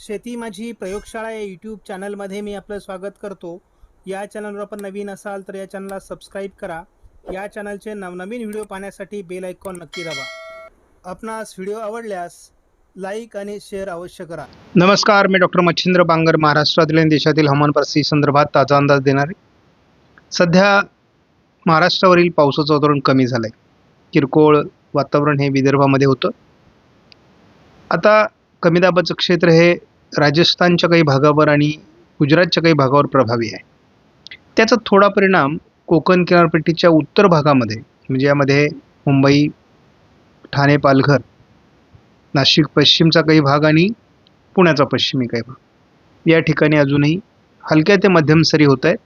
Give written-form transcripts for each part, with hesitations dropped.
शेती माझी प्रयोगशाळा या यूट्यूब चॅनलमध्ये मी आपलं स्वागत करतो. या चॅनलवर आपण नवीन असाल तर या चॅनलला सबस्क्राईब करा. या चॅनलचे नवनवीन व्हिडिओ पाहण्यासाठी बेल आयकॉन नक्की दाबा. आपणास व्हिडिओ आवडल्यास लाईक आणि शेअर अवश्य करा. नमस्कार, मी डॉक्टर मच्छिंद्र बांगर, महाराष्ट्रातील आणि देशातील हवामान परिस्थिती संदर्भात ताजा अंदाज देणार आहे. सध्या महाराष्ट्रावरील पावसाचं वातावरण कमी झालं आहे. किरकोळ वातावरण हे विदर्भामध्ये होतं. आता कमी दाबाचं क्षेत्र हे राजस्थानच्या काही भागावर आणि गुजरातच्या काही भागावर प्रभावी आहे. त्याचा थोडा परिणाम कोकण किनारपट्टीच्या उत्तर भागामध्ये, म्हणजे यामध्ये मुंबई, ठाणे, पालघर, नाशिक पश्चिमचा काही भाग आणि पुण्याचा पश्चिमी काही भाग, या ठिकाणी अजूनही हलक्या ते मध्यम सरी होत आहेत.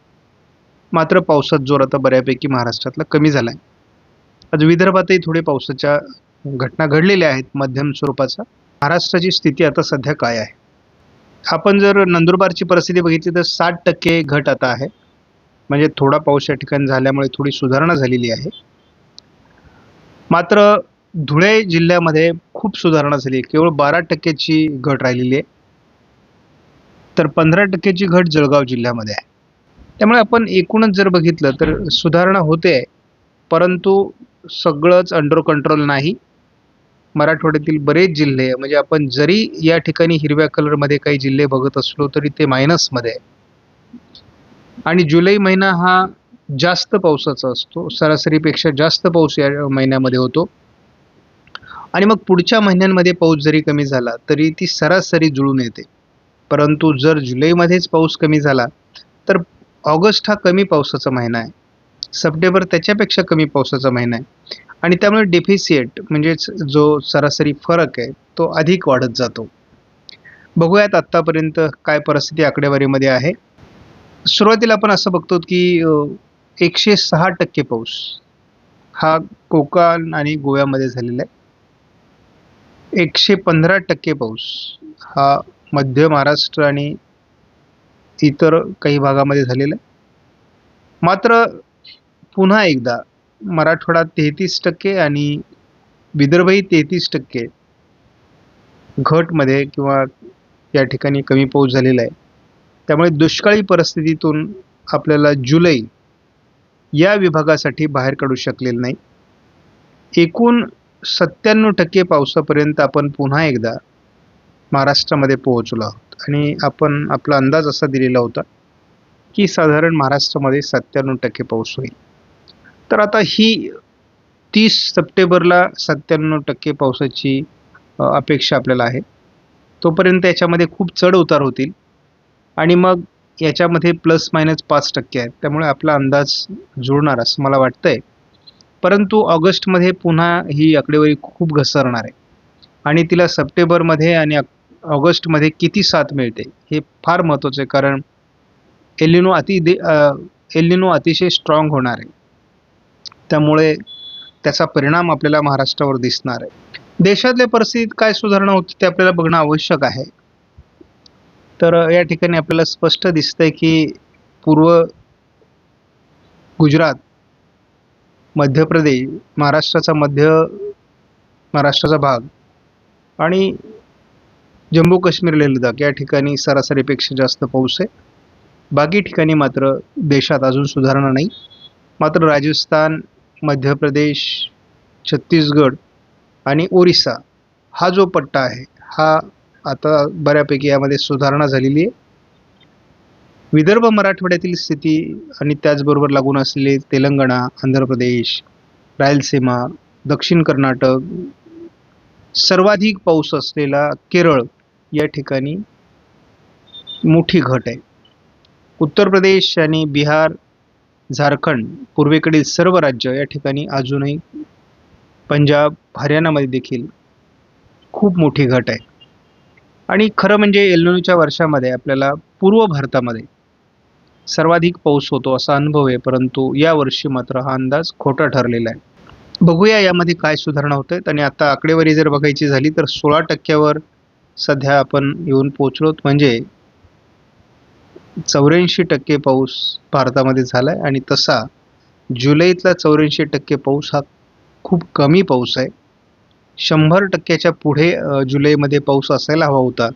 मात्र पावसाचा जोर आता बऱ्यापैकी महाराष्ट्रातला कमी झाला आहे. आज विदर्भातही थोडे पावसाच्या घटना घडलेल्या आहेत मध्यम स्वरूपाचा. महाराष्ट्राची स्थिती आता सध्या काय आहे? आपण जर नंदुरबारची परिस्थिती बघितली तर 60% घट आता आहे. म्हणजे थोडा पाऊस या ठिकाणी झाल्यामुळे थोडी सुधारणा झालेली आहे. मात्र धुळे जिल्ह्यामध्ये खूप सुधारणा झाली आहे. केवळ 12%ची घट राहिलेली आहे. तर 15%ची घट जळगाव जिल्ह्यामध्ये आहे. त्यामुळे आपण एकूणच जर बघितलं तर सुधारणा होते, परंतु सगळंच अंडर कंट्रोल नाही. मराठवाड्यातील बरेच जिल्हे, म्हणजे आपण जरी या ठिकाणी हिरव्या कलरमध्ये काही जिल्हे बघत असलो तरी ते मायनसमध्ये आहे. आणि जुलै महिना हा जास्त पावसाचा असतो, सरासरीपेक्षा जास्त पाऊस या महिन्यामध्ये होतो. आणि मग पुढच्या महिन्यांमध्ये पाऊस जरी कमी झाला तरी ती सरासरी जुळून येते. परंतु जर जुलैमध्येच पाऊस कमी झाला तर ऑगस्ट हा कमी पावसाचा महिना आहे, सप्टेंबर त्याच्यापेक्षा कमी पावसाचा महिना आहे. आणि त्यामुळे डेफिसिएट म्हणजेच जो सरासरी फरक आहे तो अधिक वाढत जातो. बघूयात आत्तापर्यंत काय परिस्थिती आकडेवारीमध्ये आहे. सुरुवातीला आपण असं बघतो की 106% पाऊस हा कोकण आणि गोव्यामध्ये झालेला आहे. 115% पाऊस हा मध्य महाराष्ट्र आणि इतर काही भागामध्ये झालेला आहे. मात्र पुन्हा एकदा मराठवाडा 33% आणि विदर्भही 33% घटमध्ये किंवा या ठिकाणी कमी पाऊस झालेला आहे. त्यामुळे दुष्काळी परिस्थितीतून आपल्याला जुलै या विभागासाठी बाहेर काढू शकलेलं नाही. एकूण 97% पावसापर्यंत आपण पुन्हा एकदा महाराष्ट्रामध्ये पोहोचलो आहोत. आणि आपण आपला अंदाज असा दिलेला होता की साधारण महाराष्ट्रामध्ये 97% पाऊस होईल. तर आता ही 30 सप्टेंबरला 97% पावसाची अपेक्षा आपल्याला आहे. तोपर्यंत याच्यामध्ये खूप चढ उतार होतील आणि मग याच्यामध्ये ±5% आहेत. त्यामुळे आपला अंदाज जुळणार असं मला वाटतंय. परंतु ऑगस्टमध्ये पुन्हा ही आकडेवारी खूप घसरणार आहे आणि तिला सप्टेंबरमध्ये आणि ऑगस्टमध्ये किती साथ मिळते हे फार महत्त्वाचं आहे. कारण एलिनो अतिशय स्ट्रॉंग होणार आहे. त्यामुळे त्याचा परिणाम आपल्याला महाराष्ट्रावर दिसणार आहे. देशातल्या परिस्थितीत काय सुधारणा होती ते आपल्याला बघणं आवश्यक आहे. तर या ठिकाणी आपल्याला स्पष्ट दिसतंय की पूर्व गुजरात, मध्य प्रदेश, महाराष्ट्राचा भाग आणि जम्मू काश्मीर, लेह लडाख या ठिकाणी सरासरीपेक्षा जास्त पाऊस आहे. बाकी ठिकाणी मात्र देशात अजून सुधारणा नाही. मात्र राजस्थान, मध्य प्रदेश, छत्तीसगड आणि ओरिसा हा जो पट्टा आहे हा आता बऱ्यापैकी यामध्ये सुधारणा झालेली आहे. विदर्भ मराठवाड्यातील स्थिती आणि त्याचबरोबर लागून असलेले तेलंगणा, आंध्र प्रदेश, रायलसीमा, दक्षिण कर्नाटक, सर्वाधिक पाऊस असलेला केरळ या ठिकाणी मोठी घट आहे. उत्तर प्रदेश आणि बिहार, झारखंड, पूर्वेकडील सर्व राज्य या ठिकाणी अजूनही, पंजाब, हरियाणामध्ये देखील खूप मोठी घट आहे. आणि खरं म्हणजे एलिनोच्या वर्षामध्ये आपल्याला पूर्व भारतामध्ये सर्वाधिक पाऊस होतो असा अनुभव आहे. परंतु यावर्षी मात्र हा अंदाज खोटा ठरलेला आहे. बघूया यामध्ये काय सुधारणा होत आहेत. आणि आता आकडेवारी जर बघायची झाली तर 16%वर सध्या आपण येऊन पोहोचलो. म्हणजे 84% पाऊस भारतामध्ये झाला आहे. आणि तसा जुलैतला 84% पाऊस हा खूप कमी पाऊस आहे. 100%च्या पुढे जुलैमध्ये पाऊस असायला हवा होता.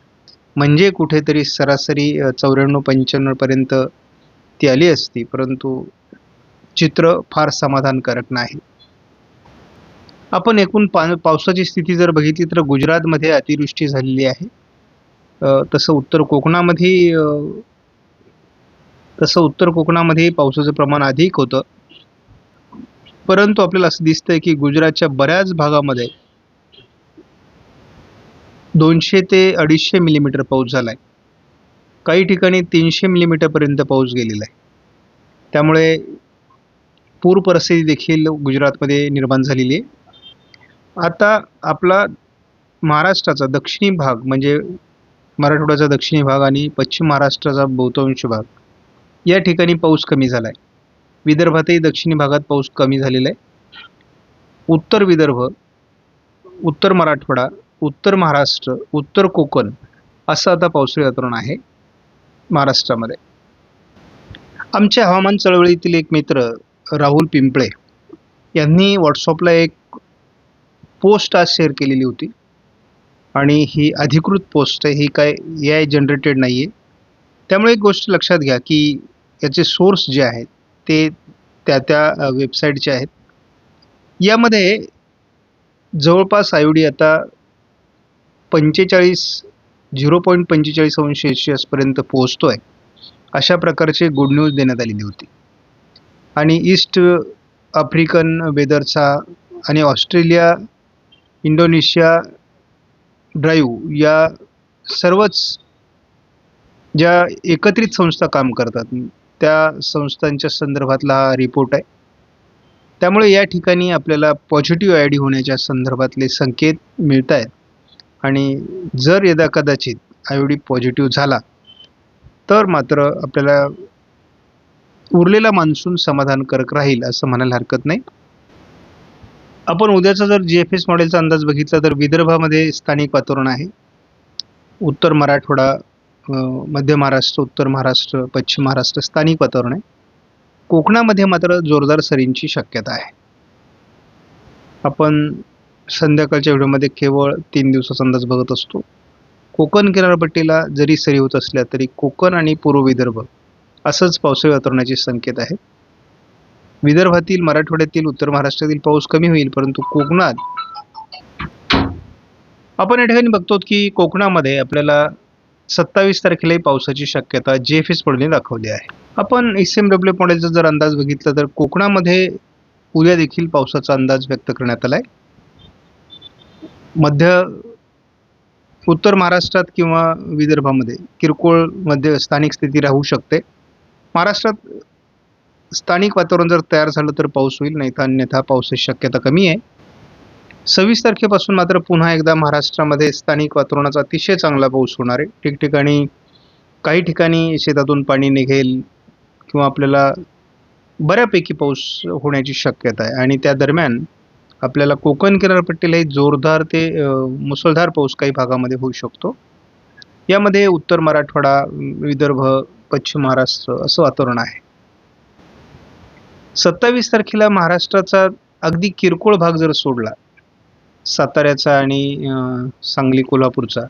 म्हणजे कुठेतरी सरासरी 94-95 पर्यंत ती आली असती, परंतु चित्र फार समाधानकारक नाही. आपण एकूण पावसाची स्थिती जर बघितली तर गुजरातमध्ये अतिवृष्टी झालेली आहे. तसं उत्तर कोकणामध्ये पावसाचं प्रमाण अधिक होतं. परंतु आपल्याला असं दिसतंय की गुजरातच्या बऱ्याच भागामध्ये 200 ते 250 मिलीमीटर पाऊस झालाय. काही ठिकाणी 300 मिलीमीटर पर्यंत पाऊस गेलेला आहे. त्यामुळे पूर परिस्थिती देखील गुजरातमध्ये निर्माण झालेली आहे. आता आपला महाराष्ट्राचा दक्षिणी भाग म्हणजे मराठवाड्याचा दक्षिणी भाग आणि पश्चिम महाराष्ट्राचा बहुतांश भाग या ठिकाणी पाऊस कमी झाला आहे. विदर्भातही दक्षिणी भागात पाऊस कमी झालेला आहे. उत्तर विदर्भ, उत्तर मराठवाडा, उत्तर महाराष्ट्र, उत्तर कोकण असं आता पावसाळी वातावरण आहे महाराष्ट्रामध्ये. आमचे हवामान चळवळीतील एक मित्र राहुल पिंपळे यांनी व्हॉट्सअपला एक पोस्ट आज शेअर केलेली होती आणि ही अधिकृत पोस्ट आहे, ही काय AI जनरेटेड नाही आहे. त्यामुळे एक गोष्ट लक्षात घ्या की याचे सोर्स जे आहेत ते त्या वेबसाईटचे आहेत. यामध्ये जवळपास IOD आता 0.45 अंश सेल्सिअसपर्यंत पोहोचतो आहे, अशा प्रकारचे गुड न्यूज देण्यात आलेली होती. आणि ईस्ट आफ्रिकन वेदरचा आणि ऑस्ट्रेलिया, इंडोनेशिया ड्राईव्ह या सर्वच ज्या एकत्रित संस्था काम करतात त्या संस्थांच्या संदर्भातला हा रिपोर्ट आहे. त्यामुळे या ठिकाणी आपल्याला पॉझिटिव्ह IOD होण्याच्या संदर्भातले संकेत मिळत आहेत. आणि जर यदा कदाचित IOD पॉझिटिव्ह झाला तर मात्र आपल्याला उरलेला मान्सून समाधानकारक राहील असं म्हणायला हरकत नाही. आपण उद्याचा जर GFS मॉडेलचा अंदाज बघितला तर विदर्भामध्ये स्थानिक वातावरण आहे. उत्तर मराठवाडा, मध्य महाराष्ट्र, उत्तर महाराष्ट्र, पश्चिम महाराष्ट्र स्थानिक वातावरण आहे. कोकणामध्ये मात्र जोरदार सरींची शक्यता आहे. आपण संध्याकाळच्या व्हिडिओमध्ये केवळ 3 दिवसाचा अंदाज बघत असतो. कोकण किनारपट्टीला जरी सरी होत असल्या तरी कोकण आणि पूर्व विदर्भ असंच पावसाळी वातावरणाचे संकेत आहेत. विदर्भातील, मराठवाड्यातील, उत्तर महाराष्ट्रातील पाऊस कमी होईल, परंतु कोकणात आपण या ठिकाणी बघतो की कोकणामध्ये आपल्याला 27 तारखेलाही पावसाची शक्यता GFS मॉडेलने दाखवली आहे. आपण SMW मॉडेलचा जर अंदाज बघितला तर कोकणामध्ये उद्या देखील पावसाचा अंदाज व्यक्त करण्यात आला आहे. उत्तर महाराष्ट्रात किंवा विदर्भामध्ये किरकोळ स्थानिक स्थिती राहू शकते. महाराष्ट्रात स्थानिक वातावरण जर तयार झालं तर पाऊस होईल, नाही तर अन्यथा पावसाची शक्यता कमी आहे. 26 तारखेपासून मात्र पुन्हा एकदा महाराष्ट्रामध्ये स्थानिक वातावरणाचा अतिशय चांगला पाऊस होणार आहे. ठिकठिकाणी काही ठिकाणी शेतातून पाणी निघेल किंवा आपल्याला बऱ्यापैकी पाऊस होण्याची शक्यता आहे. आणि त्या दरम्यान आपल्याला कोकण किनारपट्टीलाही जोरदार ते मुसळधार पाऊस काही भागामध्ये होऊ शकतो. यामध्ये उत्तर मराठवाडा, विदर्भ, पश्चिम महाराष्ट्र असं वातावरण आहे. 27 तारखेला महाराष्ट्राचा अगदी किरकोळ भाग जर सोडला, साताऱ्याचा आणि सांगली, कोल्हापूरचा,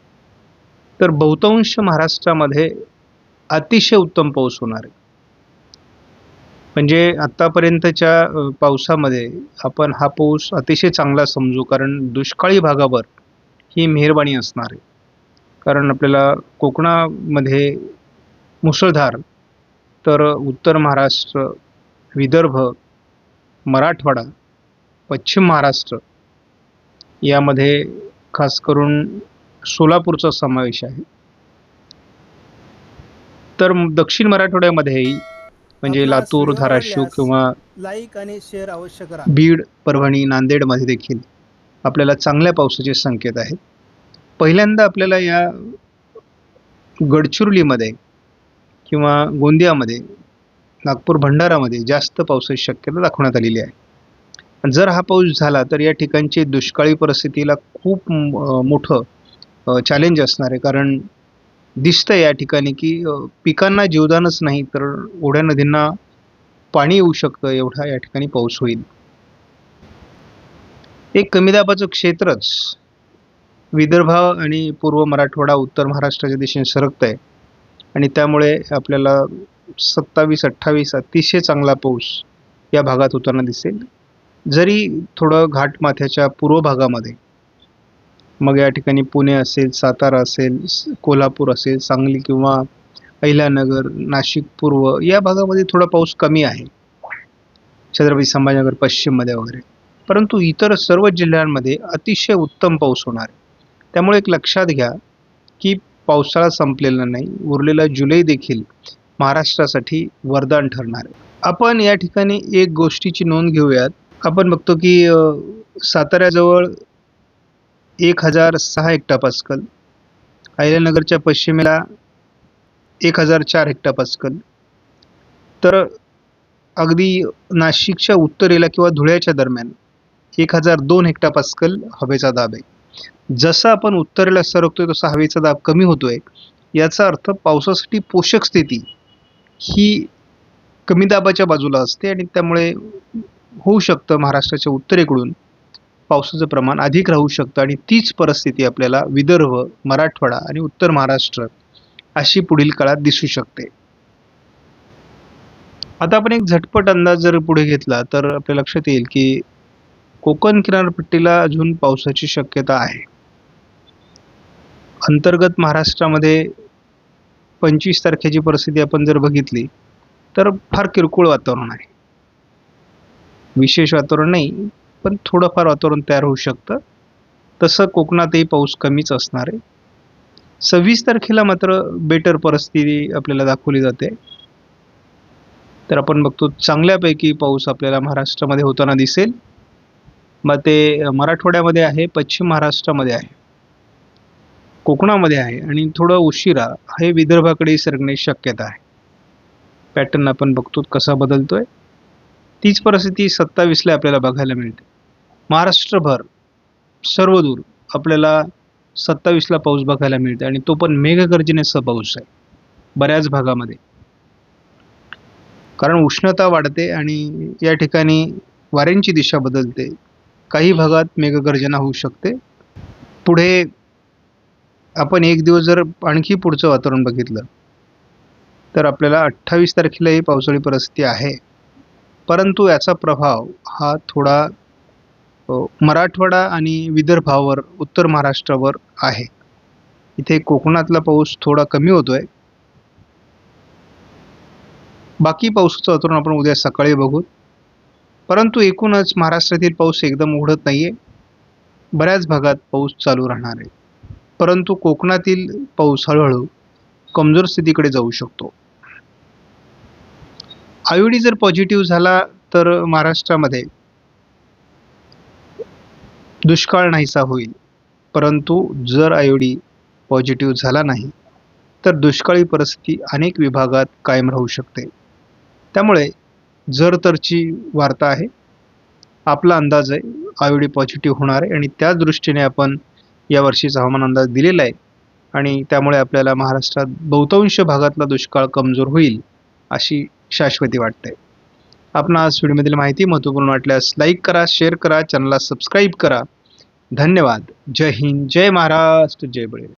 तर बहुतांश महाराष्ट्रामध्ये अतिशय उत्तम पाऊस होणार आहे. म्हणजे आतापर्यंतच्या पावसामध्ये आपण हा पाऊस अतिशय चांगला समजू, कारण दुष्काळी भागावर ही मेहरबानी असणार आहे. कारण आपल्याला कोकणामध्ये मुसळधार, तर उत्तर महाराष्ट्र, विदर्भ, मराठवाडा, पश्चिम महाराष्ट्र यामध्ये खास करून सोलापूरचा समावेश आहे. तर दक्षिण मराठवाड्यामध्येही म्हणजे लातूर, धाराशिव किंवा लाईक आणि शेअर अवश्य करा. बीड, परभणी, नांदेडमध्ये देखील आपल्याला चांगल्या पावसाचे संकेत आहेत. पहिल्यांदा आपल्याला या गडचिरोलीमध्ये किंवा गोंदियामध्ये, नागपूर, भंडारामध्ये जास्त पावसाची शक्यता दाखवण्यात आलेली आहे. जर हा पाऊस झाला तर या ठिकाणची दुष्काळी परिस्थितीला खूप मोठं चॅलेंज असणार आहे. कारण दिसतंय या ठिकाणी की पिकांना जीवदानच नाही तर ओढ्या नदींना पाणी येऊ शकतं, एवढा या ठिकाणी पाऊस होईल. एक कमी दाबाचं क्षेत्रच विदर्भ आणि पूर्व मराठवाडा उत्तर महाराष्ट्राच्या दिशेने सरकत आहे आणि त्यामुळे आपल्याला 27-28 अतिशय चांगला पाऊस या भागात होताना दिसेल. जरी थोडं घाटमाथ्याच्या पूर्व भागामध्ये, मग या ठिकाणी पुणे असेल, सातारा असेल, कोल्हापूर असेल, सांगली किंवा अहिल्यानगर, नाशिक पूर्व या भागामध्ये थोडा पाऊस कमी आहे, छत्रपती संभाजीनगर पश्चिममध्ये वगैरे. परंतु इतर सर्व जिल्ह्यांमध्ये अतिशय उत्तम पाऊस होणार आहे. त्यामुळे एक लक्षात घ्या की पावसाळा संपलेला नाही, उरलेला जुलै देखील महाराष्ट्रासाठी वरदान ठरणार आहे. आपण या ठिकाणी एक गोष्टीची नोंद घेऊयात. आपण बघतो की साताऱ्याजवळ 1006 हेक्टोपास्कल, अहिल्यानगरच्या पश्चिमेला 1004 हेक्टोपास्कल, तर अगदी नाशिकच्या उत्तरेला किंवा धुळ्याच्या दरम्यान 1002 हेक्टोपास्कल हवेचा दाब आहे. जसं आपण उत्तरेला सरकतोय तसा हवेचा दाब कमी होतोय. याचा अर्थ पावसासाठी पोषक स्थिती ही कमी दाबाच्या बाजूला असते आणि त्यामुळे होऊ शकतं महाराष्ट्राच्या उत्तरेकडून पावसाचं प्रमाण अधिक राहू शकतं आणि तीच परिस्थिती आपल्याला विदर्भ, मराठवाडा आणि उत्तर महाराष्ट्र अशी पुढील काळात दिसू शकते. आता आपण एक झटपट अंदाज जर पुढे घेतला तर आपल्या लक्षात येईल की कोकण किनारपट्टीला अजून पावसाची शक्यता आहे. अंतर्गत महाराष्ट्रामध्ये 25 तारखेची परिस्थिती आपण जर बघितली तर फार किरकोळ वातावरण आहे. विशेष वातावरण नाही, पण थोडंफार वातावरण तयार होऊ शकतं. तसं कोकणातही पाऊस कमीच असणार आहे. 26 तारखेला मात्र बेटर परिस्थिती आपल्याला दाखवली जाते. तर आपण बघतो चांगल्यापैकी पाऊस आपल्याला महाराष्ट्रामध्ये होताना दिसेल. मग ते मराठवाड्यामध्ये आहे, पश्चिम महाराष्ट्रामध्ये आहे, कोकणामध्ये आहे आणि थोडं उशिरा हे विदर्भाकडे सरकण्याची शक्यता आहे. पॅटर्न आपण बघतो कसा बदलतोय. तीच परिस्थिती 27ला आपल्याला बघायला मिळते. महाराष्ट्रभर सर्वदूर आपल्याला 27ला पाऊस बघायला मिळते आणि तो पण मेघगर्जनेसह पाऊस आहे बऱ्याच भागामध्ये. कारण उष्णता वाढते आणि या ठिकाणी वाऱ्यांची दिशा बदलते. काही भागात मेघगर्जना होऊ शकते. पुढे आपण एक दिवस जर आणखी पुढचं वातावरण बघितलं तर आपल्याला 28 तारखेलाही पावसाळी परिस्थिती आहे. परंतु याचा प्रभाव हा थोडा मराठवाडा आणि विदर्भावर, उत्तर महाराष्ट्रावर आहे. इथे कोकणातला पाऊस थोडा कमी होतोय. बाकी पावसाचं वातावरण आपण उद्या सकाळी बघू. परंतु एकूणच महाराष्ट्रातील पाऊस एकदम उघडत नाहीये. बऱ्याच भागात पाऊस चालू राहणार आहे. परंतु कोकणातील पाऊस हळूहळू कमजोर स्थितीकडे जाऊ शकतो. आयोडी जर पॉझिटिव्ह झाला तर महाराष्ट्रामध्ये दुष्काळ नाहीसा होईल. परंतु जर आयोडी पॉझिटिव्ह झाला नाही तर दुष्काळी परिस्थिती अनेक विभागात कायम राहू शकते. त्यामुळे जर तरची वार्ता आहे. आपला अंदाज आहे आयोडी पॉझिटिव्ह होणार आहे आणि त्याच दृष्टीने आपण यावर्षीचा हवामान अंदाज दिलेला आहे आणि त्यामुळे आपल्याला महाराष्ट्रात बहुतांश भागातला दुष्काळ कमजोर होईल अशी शाश्वती वाटते. आपणास व्हिडिओमधील माहिती महत्त्वपूर्ण वाटल्यास लाईक करा, शेअर करा, चॅनलला सबस्क्राईब करा. धन्यवाद. जय हिंद, जय महाराष्ट्र, जय बळीराजा.